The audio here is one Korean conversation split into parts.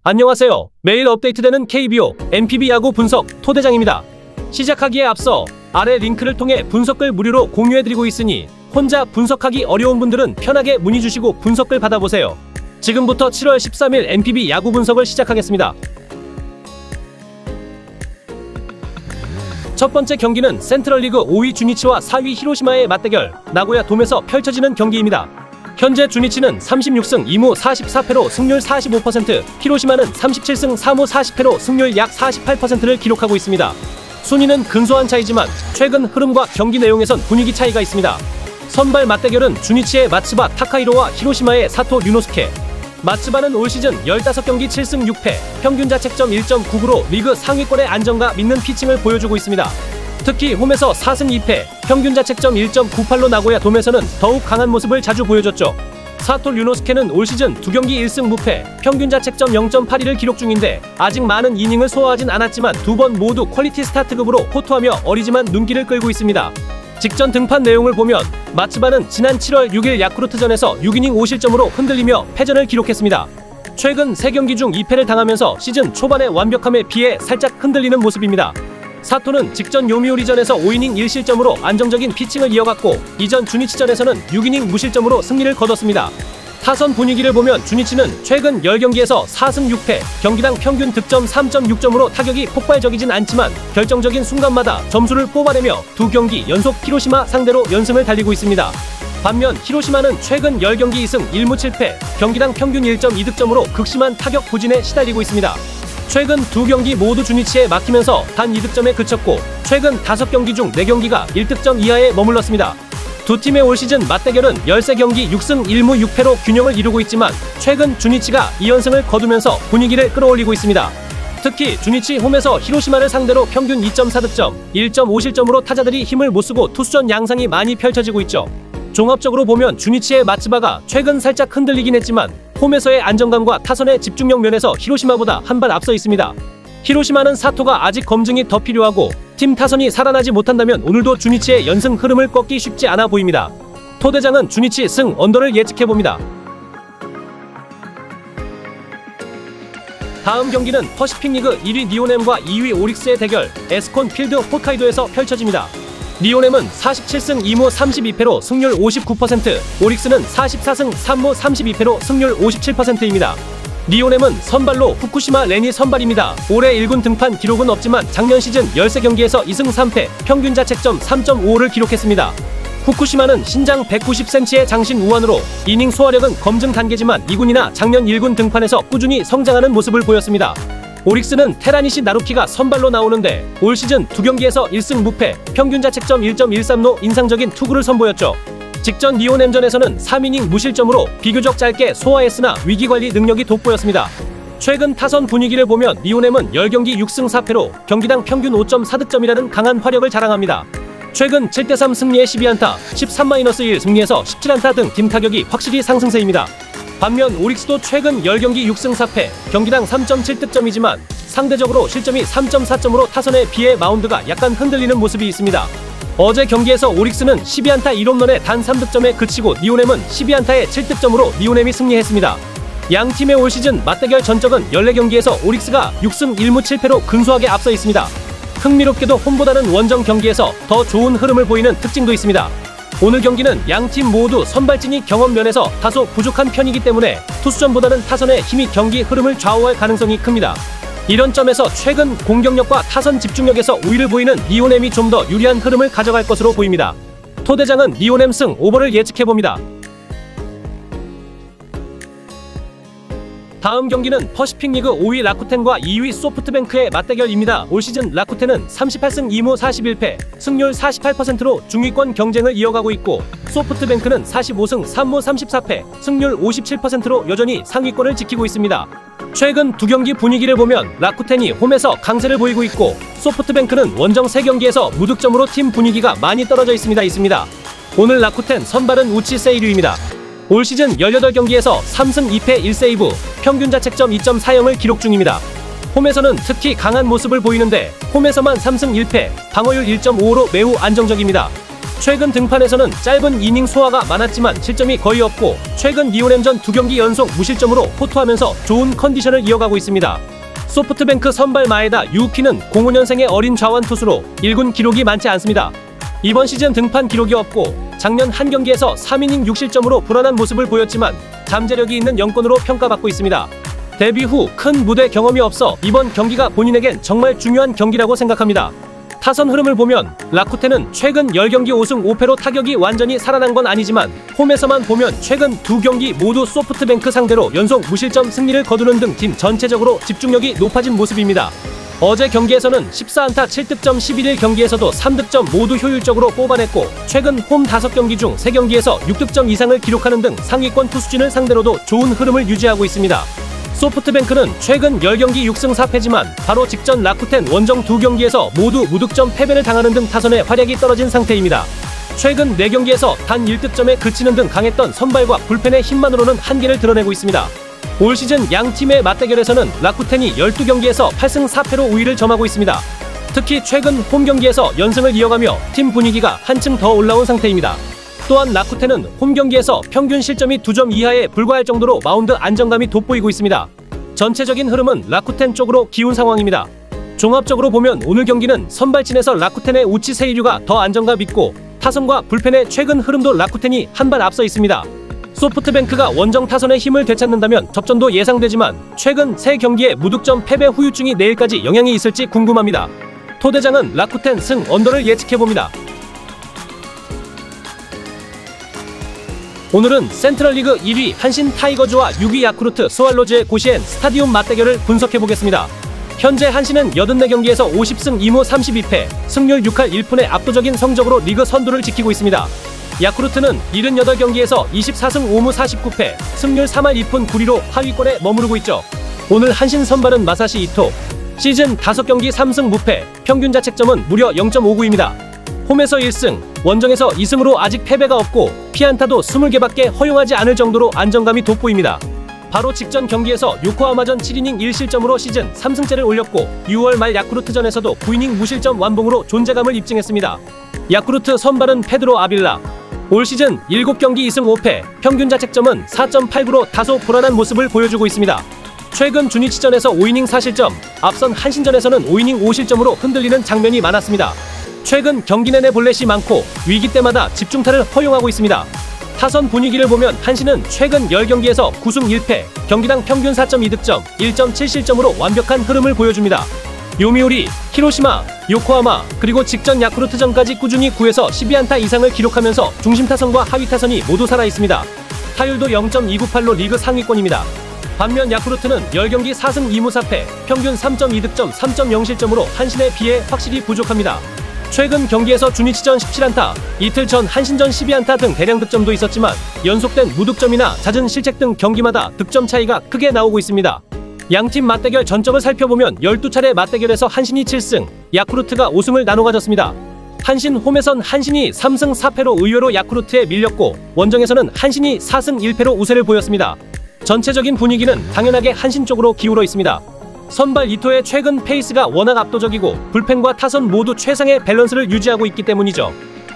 안녕하세요. 매일 업데이트되는 KBO, NPB 야구 분석 토대장입니다. 시작하기에 앞서 아래 링크를 통해 분석글 무료로 공유해드리고 있으니 혼자 분석하기 어려운 분들은 편하게 문의 주시고 분석글 받아보세요. 지금부터 7월 13일 NPB 야구 분석을 시작하겠습니다. 첫 번째 경기는 센트럴리그 5위 주니치와 4위 히로시마의 맞대결 나고야 돔에서 펼쳐지는 경기입니다. 현재 주니치는 36승 2무 44패로 승률 45%, 히로시마는 37승 4무 40패로 승률 약 48%를 기록하고 있습니다. 순위는 근소한 차이지만 최근 흐름과 경기 내용에선 분위기 차이가 있습니다. 선발 맞대결은 주니치의 마츠바 타카히로와 히로시마의 사토 류노스케. 마츠바는 올 시즌 15경기 7승 6패, 평균 자책점 1.99로 리그 상위권의 안정과 믿는 피칭을 보여주고 있습니다. 특히 홈에서 4승 2패, 평균 자책점 1.98로 나고야 돔에서는 더욱 강한 모습을 자주 보여줬죠. 사토 류노스케는 올 시즌 2경기 1승 무패, 평균 자책점 0.82를 기록 중인데 아직 많은 이닝을 소화하진 않았지만 두 번 모두 퀄리티 스타트급으로 호투하며 어리지만 눈길을 끌고 있습니다. 직전 등판 내용을 보면 마츠바는 지난 7월 6일 야쿠르트전에서 6이닝 5실점으로 흔들리며 패전을 기록했습니다. 최근 3경기 중 2패를 당하면서 시즌 초반의 완벽함에 비해 살짝 흔들리는 모습입니다. 사토는 직전 요미우리전에서 5이닝 1실점으로 안정적인 피칭을 이어갔고 이전 주니치전에서는 6이닝 무실점으로 승리를 거뒀습니다. 타선 분위기를 보면 주니치는 최근 10경기에서 4승 6패, 경기당 평균 득점 3.6점으로 타격이 폭발적이진 않지만 결정적인 순간마다 점수를 뽑아내며 2경기 연속 히로시마 상대로 연승을 달리고 있습니다. 반면 히로시마는 최근 10경기 2승 1무 7패, 경기당 평균 1.2득점으로 극심한 타격 부진에 시달리고 있습니다. 최근 2경기 모두 주니치에 막히면서 단 2득점에 그쳤고 최근 5경기 중 4경기가 1득점 이하에 머물렀습니다. 두 팀의 올 시즌 맞대결은 13경기 6승 1무 6패로 균형을 이루고 있지만 최근 주니치가 2연승을 거두면서 분위기를 끌어올리고 있습니다. 특히 주니치 홈에서 히로시마를 상대로 평균 2.4득점, 1.5실점으로 타자들이 힘을 못쓰고 투수전 양상이 많이 펼쳐지고 있죠. 종합적으로 보면 주니치의 마츠바가 최근 살짝 흔들리긴 했지만 홈에서의 안정감과 타선의 집중력 면에서 히로시마보다 한 발 앞서 있습니다. 히로시마는 사토가 아직 검증이 더 필요하고 팀 타선이 살아나지 못한다면 오늘도 주니치의 연승 흐름을 꺾기 쉽지 않아 보입니다. 토대장은 주니치 승 언더를 예측해봅니다. 다음 경기는 퍼시픽리그 1위 니오넴과 2위 오릭스의 대결 에스콘 필드 홋카이도에서 펼쳐집니다. 니오넴은 47승 2무 32패로 승률 59%, 오릭스는 44승 3무 32패로 승률 57%입니다. 니오넴은 선발로 후쿠시마 렌이 선발입니다. 올해 1군 등판 기록은 없지만 작년 시즌 13경기에서 2승 3패, 평균 자책점 3.55를 기록했습니다. 후쿠시마는 신장 190cm의 장신 우완으로 이닝 소화력은 검증 단계지만 2군이나 작년 1군 등판에서 꾸준히 성장하는 모습을 보였습니다. 오릭스는 테라니시 나루키가 선발로 나오는데 올 시즌 2경기에서 1승 무패, 평균 자책점 1.13로 인상적인 투구를 선보였죠. 직전 니오넴전에서는 3이닝 무실점으로 비교적 짧게 소화했으나 위기관리 능력이 돋보였습니다. 최근 타선 분위기를 보면 니오넴은 10경기 6승 4패로 경기당 평균 5.4득점이라는 강한 화력을 자랑합니다. 최근 7대3 승리에 12안타, 13-1 승리에서 17안타 등 팀 타격이 확실히 상승세입니다. 반면 오릭스도 최근 10경기 6승 4패, 경기당 3.7득점이지만 상대적으로 실점이 3.4점으로 타선에 비해 마운드가 약간 흔들리는 모습이 있습니다. 어제 경기에서 오릭스는 12안타 1홈런에 단 3득점에 그치고 니오넴은 12안타에 7득점으로 니오넴이 승리했습니다. 양 팀의 올 시즌 맞대결 전적은 14경기에서 오릭스가 6승 1무 7패로 근소하게 앞서 있습니다. 흥미롭게도 홈보다는 원정 경기에서 더 좋은 흐름을 보이는 특징도 있습니다. 오늘 경기는 양 팀 모두 선발진이 경험 면에서 다소 부족한 편이기 때문에 투수전보다는 타선의 힘이 경기 흐름을 좌우할 가능성이 큽니다. 이런 점에서 최근 공격력과 타선 집중력에서 우위를 보이는 니오넴이 좀 더 유리한 흐름을 가져갈 것으로 보입니다. 토대장은 니오넴 승 오버를 예측해봅니다. 다음 경기는 퍼시픽리그 5위 라쿠텐과 2위 소프트뱅크의 맞대결입니다. 올 시즌 라쿠텐은 38승 2무 41패, 승률 48%로 중위권 경쟁을 이어가고 있고 소프트뱅크는 45승 3무 34패, 승률 57%로 여전히 상위권을 지키고 있습니다. 최근 2경기 분위기를 보면 라쿠텐이 홈에서 강세를 보이고 있고 소프트뱅크는 원정 3경기에서 무득점으로 팀 분위기가 많이 떨어져 있습니다. 오늘 라쿠텐 선발은 우치 세이류입니다. 올 시즌 18경기에서 3승 2패 1세이브, 평균 자책점 2.40을 기록 중입니다. 홈에서는 특히 강한 모습을 보이는데 홈에서만 3승 1패, 방어율 1.55로 매우 안정적입니다. 최근 등판에서는 짧은 이닝 소화가 많았지만 실점이 거의 없고 최근 리오nem전 2경기 연속 무실점으로 호투하면서 좋은 컨디션을 이어가고 있습니다. 소프트뱅크 선발 마에다 유키는 05년생의 어린 좌완 투수로 1군 기록이 많지 않습니다. 이번 시즌 등판 기록이 없고 작년 한 경기에서 3이닝 6실점으로 불안한 모습을 보였지만 잠재력이 있는 영권으로 평가받고 있습니다. 데뷔 후 큰 무대 경험이 없어 이번 경기가 본인에겐 정말 중요한 경기라고 생각합니다. 타선 흐름을 보면 라쿠텐은 최근 10경기 5승 5패로 타격이 완전히 살아난 건 아니지만 홈에서만 보면 최근 2경기 모두 소프트뱅크 상대로 연속 무실점 승리를 거두는 등 팀 전체적으로 집중력이 높아진 모습입니다. 어제 경기에서는 14안타 7득점 11일 경기에서도 3득점 모두 효율적으로 뽑아냈고 최근 홈 5경기 중 3경기에서 6득점 이상을 기록하는 등 상위권 투수진을 상대로도 좋은 흐름을 유지하고 있습니다. 소프트뱅크는 최근 10경기 6승 4패지만 바로 직전 라쿠텐 원정 2경기에서 모두 무득점 패배를 당하는 등 타선의 활약이 떨어진 상태입니다. 최근 4경기에서 단 1득점에 그치는 등 강했던 선발과 불펜의 힘만으로는 한계를 드러내고 있습니다. 올 시즌 양 팀의 맞대결에서는 라쿠텐이 12경기에서 8승 4패로 우위를 점하고 있습니다. 특히 최근 홈 경기에서 연승을 이어가며 팀 분위기가 한층 더 올라온 상태입니다. 또한 라쿠텐은 홈 경기에서 평균 실점이 2점 이하에 불과할 정도로 마운드 안정감이 돋보이고 있습니다. 전체적인 흐름은 라쿠텐 쪽으로 기운 상황입니다. 종합적으로 보면 오늘 경기는 선발진에서 라쿠텐의 우치 세이류가 더 안정감 있고 타선과 불펜의 최근 흐름도 라쿠텐이 한 발 앞서 있습니다. 소프트뱅크가 원정 타선의 힘을 되찾는다면 접전도 예상되지만 최근 3경기의 무득점 패배 후유증이 내일까지 영향이 있을지 궁금합니다. 토대장은 라쿠텐 승 언더를 예측해봅니다. 오늘은 센트럴리그 1위 한신 타이거즈와 6위 야쿠르트 스왈로즈의 고시엔 스타디움 맞대결을 분석해보겠습니다. 현재 한신은 84경기에서 50승 2무 32패, 승률 6할 1푼의 압도적인 성적으로 리그 선두를 지키고 있습니다. 야쿠르트는 78경기에서 24승 5무 49패, 승률 3할 2푼 9리로 하위권에 머무르고 있죠. 오늘 한신 선발은 마사시 이토. 시즌 5경기 3승 무패, 평균 자책점은 무려 0.59입니다. 홈에서 1승, 원정에서 2승으로 아직 패배가 없고 피안타도 20개밖에 허용하지 않을 정도로 안정감이 돋보입니다. 바로 직전 경기에서 요코하마전 7이닝 1실점으로 시즌 3승째를 올렸고 6월 말 야쿠르트전에서도 9이닝 무실점 완봉으로 존재감을 입증했습니다. 야쿠르트 선발은 페드로 아빌라. 올 시즌 7경기 2승 5패, 평균 자책점은 4.89로 다소 불안한 모습을 보여주고 있습니다. 최근 주니치전에서 5이닝 4실점, 앞선 한신전에서는 5이닝 5실점으로 흔들리는 장면이 많았습니다. 최근 경기 내내 볼넷이 많고 위기 때마다 집중타를 허용하고 있습니다. 타선 분위기를 보면 한신은 최근 10경기에서 9승 1패, 경기당 평균 4.2득점, 1.7실점으로 완벽한 흐름을 보여줍니다. 요미우리, 히로시마, 요코하마, 그리고 직전 야쿠르트전까지 꾸준히 9에서 12안타 이상을 기록하면서 중심 타선과 하위 타선이 모두 살아있습니다. 타율도 0.298로 리그 상위권입니다. 반면 야쿠르트는 10경기 4승 2무 4패, 평균 3.2득점, 3.0실점으로 한신에 비해 확실히 부족합니다. 최근 경기에서 주니치전 17안타, 이틀 전 한신전 12안타 등 대량 득점도 있었지만 연속된 무득점이나 잦은 실책 등 경기마다 득점 차이가 크게 나오고 있습니다. 양팀 맞대결 전적을 살펴보면 12차례 맞대결에서 한신이 7승, 야쿠르트가 5승을 나눠 가졌습니다. 한신 홈에선 한신이 3승 4패로 의외로 야쿠르트에 밀렸고 원정에서는 한신이 4승 1패로 우세를 보였습니다. 전체적인 분위기는 당연하게 한신 쪽으로 기울어 있습니다. 선발 이토의 최근 페이스가 워낙 압도적이고 불펜과 타선 모두 최상의 밸런스를 유지하고 있기 때문이죠.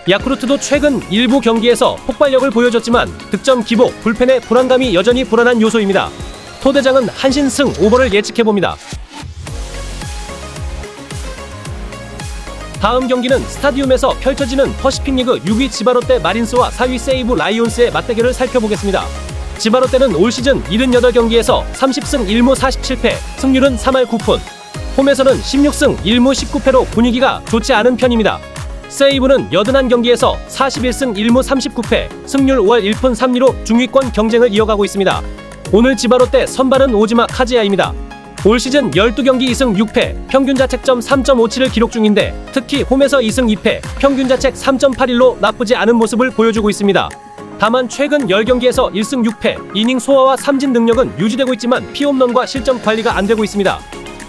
야쿠르트도 최근 일부 경기에서 폭발력을 보여줬지만 득점 기복, 불펜의 불안감이 여전히 불안한 요소입니다. 토대장은 한신 승 오버를 예측해봅니다. 다음 경기는 스타디움에서 펼쳐지는 퍼시픽리그 6위 지바롯데 마린스와 4위 세이브 라이온스의 맞대결을 살펴보겠습니다. 지바롯데는 올 시즌 78경기에서 30승 1무 47패, 승률은 3할 9푼. 홈에서는 16승 1무 19패로 분위기가 좋지 않은 편입니다. 세이브는 81경기에서 41승 1무 39패, 승률 5할 1푼 3리로 중위권 경쟁을 이어가고 있습니다. 오늘 지바롯데 선발은 오지마 카즈야입니다. 올 시즌 12경기 2승 6패, 평균 자책점 3.57을 기록 중인데 특히 홈에서 2승 2패, 평균 자책 3.81로 나쁘지 않은 모습을 보여주고 있습니다. 다만 최근 10경기에서 1승 6패, 이닝 소화와 삼진 능력은 유지되고 있지만 피홈런과 실점 관리가 안되고 있습니다.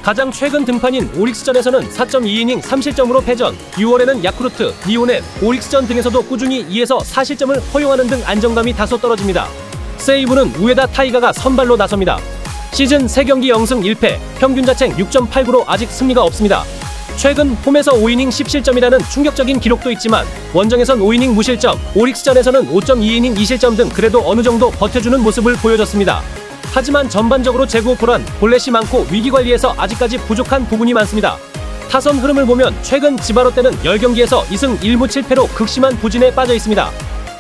가장 최근 등판인 오릭스전에서는 4.2이닝 3실점으로 패전, 6월에는 야쿠르트, 리오넴, 오릭스전 등에서도 꾸준히 2에서 4실점을 허용하는 등 안정감이 다소 떨어집니다. 세이브는 우에다 타이가가 선발로 나섭니다. 시즌 3경기 0승 1패, 평균 자책 6.89로 아직 승리가 없습니다. 최근 홈에서 5이닝 10실점이라는 충격적인 기록도 있지만 원정에선 5이닝 무실점, 오릭스전에서는 5.2이닝 2실점 등 그래도 어느 정도 버텨주는 모습을 보여줬습니다. 하지만 전반적으로 제구 불안, 볼넷이 많고 위기관리에서 아직까지 부족한 부분이 많습니다. 타선 흐름을 보면 최근 지바로 때는 10경기에서 2승 1무 7패로 극심한 부진에 빠져 있습니다.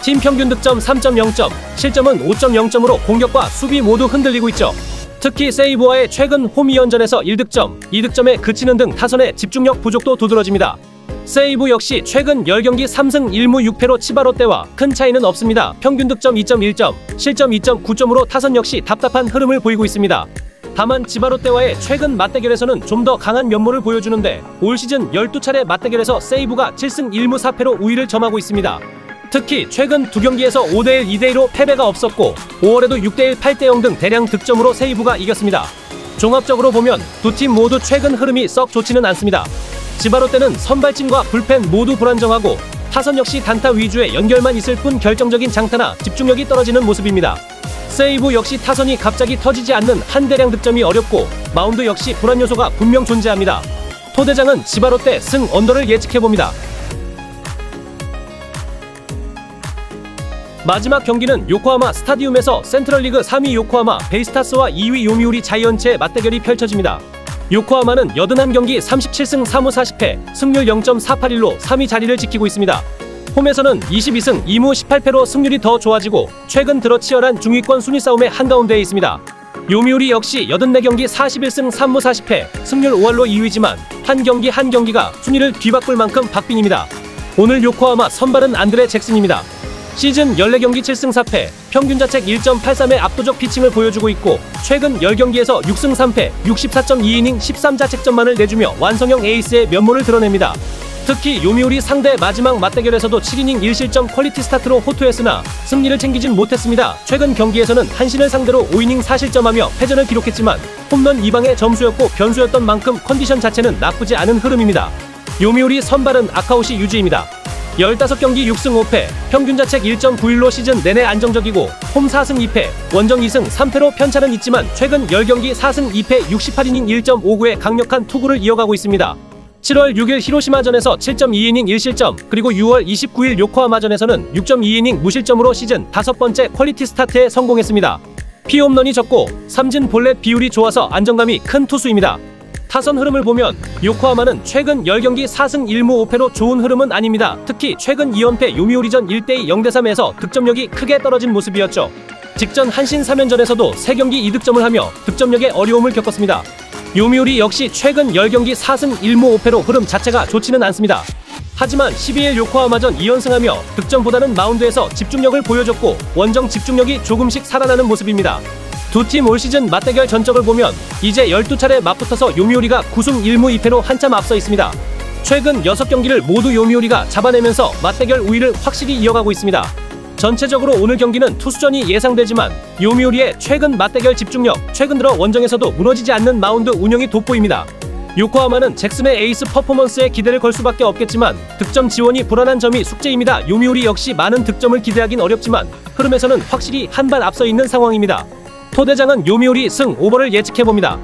팀 평균 득점 3.0점, 실점은 5.0점으로 공격과 수비 모두 흔들리고 있죠. 특히 세이브와의 최근 홈 2연전에서 1득점, 2득점에 그치는 등 타선의 집중력 부족도 두드러집니다. 세이브 역시 최근 10경기 3승 1무 6패로 치바로 때와 큰 차이는 없습니다. 평균 득점 2.1점, 실점 2.9점으로 타선 역시 답답한 흐름을 보이고 있습니다. 다만 지바로 때와의 최근 맞대결에서는 좀 더 강한 면모를 보여주는데 올 시즌 12차례 맞대결에서 세이브가 7승 1무 4패로 우위를 점하고 있습니다. 특히 최근 2경기에서 5대1, 2대2로 패배가 없었고 5월에도 6대1, 8대0 등 대량 득점으로 세이브가 이겼습니다. 종합적으로 보면 두 팀 모두 최근 흐름이 썩 좋지는 않습니다. 지바로 때는 선발진과 불펜 모두 불안정하고 타선 역시 단타 위주의 연결만 있을 뿐 결정적인 장타나 집중력이 떨어지는 모습입니다. 세이브 역시 타선이 갑자기 터지지 않는 한 대량 득점이 어렵고 마운드 역시 불안 요소가 분명 존재합니다. 토대장은 지바로 때 승 언더를 예측해봅니다. 마지막 경기는 요코하마 스타디움에서 센트럴리그 3위 요코하마 베이스타스와 2위 요미우리 자이언츠의 맞대결이 펼쳐집니다. 요코하마는 81경기 37승 3무 40패, 승률 0.481로 3위 자리를 지키고 있습니다. 홈에서는 22승 2무 18패로 승률이 더 좋아지고 최근 들어 치열한 중위권 순위 싸움의 한가운데에 있습니다. 요미우리 역시 84경기 41승 3무 40패, 승률 5할로 2위지만 한 경기가 순위를 뒤바꿀 만큼 박빙입니다. 오늘 요코하마 선발은 안드레 잭슨입니다. 시즌 14경기 7승 4패, 평균 자책 1.83의 압도적 피칭을 보여주고 있고 최근 10경기에서 6승 3패, 64.2이닝 13자책점만을 내주며 완성형 에이스의 면모를 드러냅니다. 특히 요미우리 상대 마지막 맞대결에서도 7이닝 1실점 퀄리티 스타트로 호투했으나 승리를 챙기진 못했습니다. 최근 경기에서는 한신을 상대로 5이닝 4실점하며 패전을 기록했지만 홈런 2방의 점수였고 변수였던 만큼 컨디션 자체는 나쁘지 않은 흐름입니다. 요미우리 선발은 아카오시 유지입니다. 15경기 6승 5패, 평균 자책 1.91로 시즌 내내 안정적이고 홈 4승 2패, 원정 2승 3패로 편차는 있지만 최근 10경기 4승 2패 68이닝 1.59의 강력한 투구를 이어가고 있습니다. 7월 6일 히로시마전에서 7.2이닝 1실점, 그리고 6월 29일 요코하마전에서는 6.2이닝 무실점으로 시즌 5번째 퀄리티 스타트에 성공했습니다. 피홈런이 적고 삼진 볼넷 비율이 좋아서 안정감이 큰 투수입니다. 타선 흐름을 보면 요코하마는 최근 10경기 4승 1무 5패로 좋은 흐름은 아닙니다. 특히 최근 2연패 요미우리전 1대2 0대3에서 득점력이 크게 떨어진 모습이었죠. 직전 한신 3연전에서도 3경기 2득점을 하며 득점력에 어려움을 겪었습니다. 요미우리 역시 최근 10경기 4승 1무 5패로 흐름 자체가 좋지는 않습니다. 하지만 12일 요코하마전 2연승하며 득점보다는 마운드에서 집중력을 보여줬고 원정 집중력이 조금씩 살아나는 모습입니다. 두 팀 올 시즌 맞대결 전적을 보면 이제 12차례 맞붙어서 요미우리가 9승 1무 2패로 한참 앞서 있습니다. 최근 6경기를 모두 요미우리가 잡아내면서 맞대결 우위를 확실히 이어가고 있습니다. 전체적으로 오늘 경기는 투수전이 예상되지만 요미우리의 최근 맞대결 집중력, 최근 들어 원정에서도 무너지지 않는 마운드 운영이 돋보입니다. 요코하마는 잭슨의 에이스 퍼포먼스에 기대를 걸 수밖에 없겠지만 득점 지원이 불안한 점이 숙제입니다. 요미우리 역시 많은 득점을 기대하긴 어렵지만 흐름에서는 확실히 한 발 앞서 있는 상황입니다. 토대장은 요미우리 승 오버를 예측해봅니다.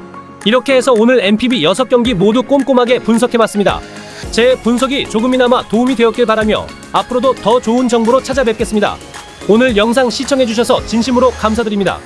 이렇게 해서 오늘 MPB 6경기 모두 꼼꼼하게 분석해봤습니다. 제 분석이 조금이나마 도움이 되었길 바라며 앞으로도 더 좋은 정보로 찾아뵙겠습니다. 오늘 영상 시청해주셔서 진심으로 감사드립니다.